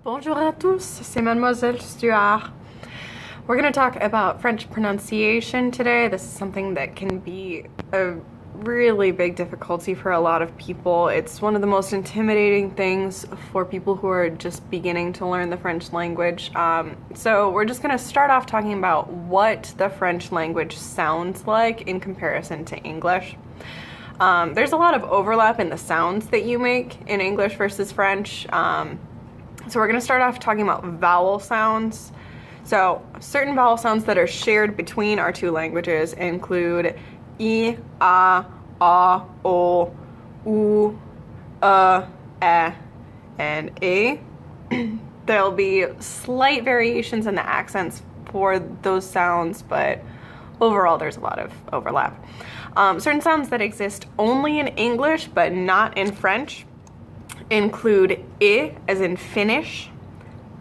Bonjour à tous, c'est Mademoiselle Stuart. We're going to talk about French pronunciation today. This is something that can be a really big difficulty for a lot of people. It's one of the most intimidating things for people who are just beginning to learn the French language. So we're just going to start off talking about what the French language sounds like in comparison to English. There's a lot of overlap in the sounds that you make in English versus French. So we're going to start off talking about vowel sounds. So certain vowel sounds that are shared between our two languages include I, A, O, U, E, and E. There'll be slight variations in the accents for those sounds, but overall there's a lot of overlap. Certain sounds that exist only in English but not in French include I as in finish,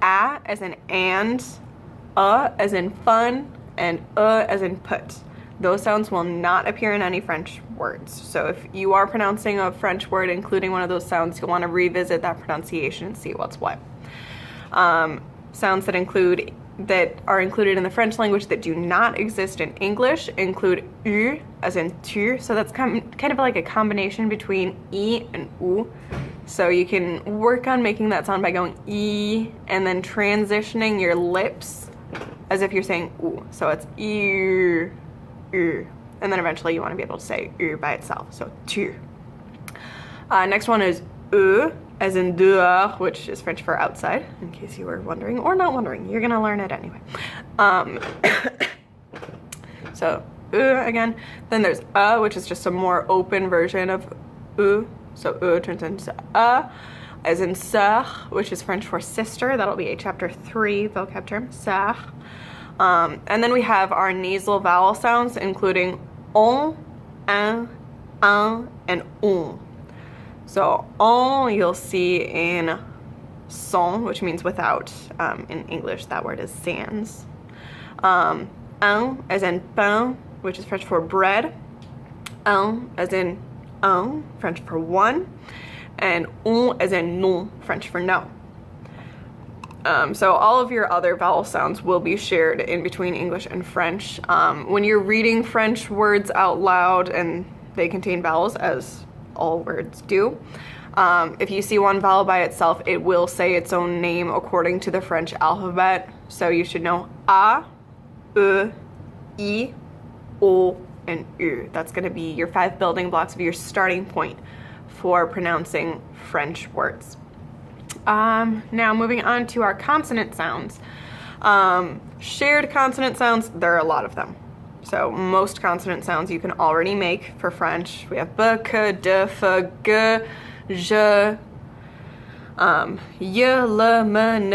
A as in and, as in fun, and as in put. Those sounds will not appear in any French words. So if you are pronouncing a French word including one of those sounds, you'll want to revisit that pronunciation and see what's what. Sounds that are included in the French language that do not exist in English include U as in tu. So that's kind of like a combination between I and U. So you can work on making that sound by going I and then transitioning your lips as if you're saying U. So it's I, U. And then eventually you want to be able to say U by itself. So tu. Next one is E as in dehors, which is French for outside, in case you were wondering or not wondering. You're going to learn it anyway. So E again. Then there's which is just a more open version of E. So turns into as in sœur, which is French for sister. That'll be a chapter 3 vocab term, sœur. And then we have our nasal vowel sounds, including on, un, and on. So on you'll see in sans, which means without. In English, that word is sans. Un as in pain, which is French for bread. Un as in un, French for one, and on as in non, French for no. So all of your other vowel sounds will be shared in between English and French. When you're reading French words out loud and they contain vowels, as all words do, if you see one vowel by itself, it will say its own name according to the French alphabet. So you should know A, E, I, O, and U. That's going to be your 5 building blocks of your starting point for pronouncing French words. Now moving on to our consonant sounds. Shared consonant sounds, there are a lot of them. So most consonant sounds you can already make for French. We have b, k, d, f, g, j, y, l, m, n,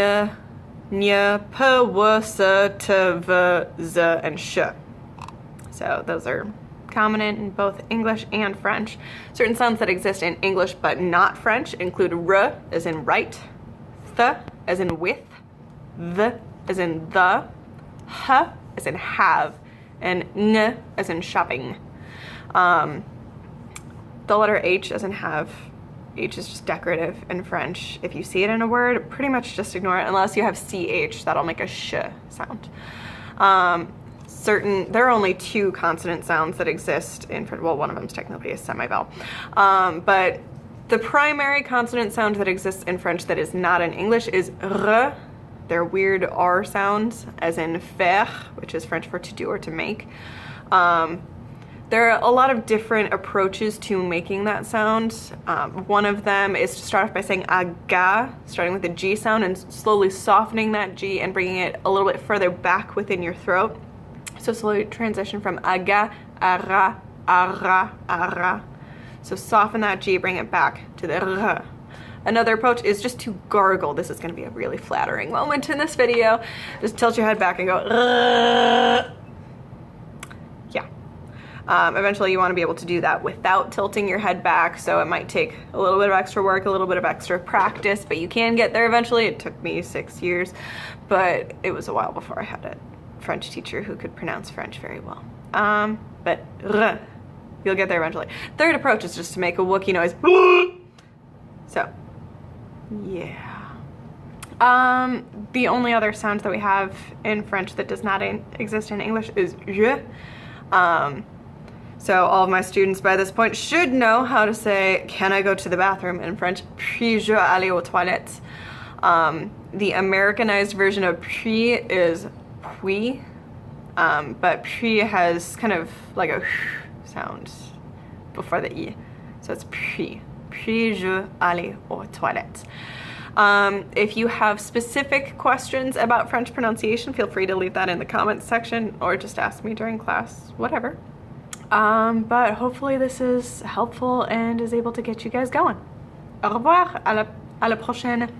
ny, p, w, s, t, v, z, and sh. So those are common in both English and French. Certain sounds that exist in English but not French include r as in right, th as in with, th as in the, h as in have, and n as in shopping. The letter H as in have. H is just decorative in French. If you see it in a word, pretty much just ignore it unless you have CH. That'll make a sh sound. There are only 2 consonant sounds that exist in French. Well, one of them is technically a semi-vowel. But the primary consonant sound that exists in French that is not in English is r. They're weird R sounds, as in faire, which is French for to do or to make. There are a lot of different approaches to making that sound. One of them is to start off by saying aga, starting with the G sound and slowly softening that G and bringing it a little bit further back within your throat. So slowly transition from aga, ara, ara, ara. So soften that G, bring it back to the r. Another approach is just to gargle. This is going to be a really flattering moment in this video. Just tilt your head back and go r. Yeah. Eventually you want to be able to do that without tilting your head back, so it might take a little bit of extra work, a little bit of extra practice, but you can get there eventually. It took me 6 years, but it was a while before I had a French teacher who could pronounce French very well. But r, you'll get there eventually. Third approach is just to make a Wookiee noise. So, yeah. The only other sound that we have in French that does not exist in English is je. So all of my students by this point should know how to say, can I go to the bathroom in French? Puis-je aller aux toilettes? The Americanized version of puis is puis, but puis has kind of like a sound before the e. So it's puis. Puis-je aller aux toilettes? If you have specific questions about French pronunciation, feel free to leave that in the comments section or just ask me during class, whatever. But hopefully this is helpful and is able to get you guys going. Au revoir, à la prochaine.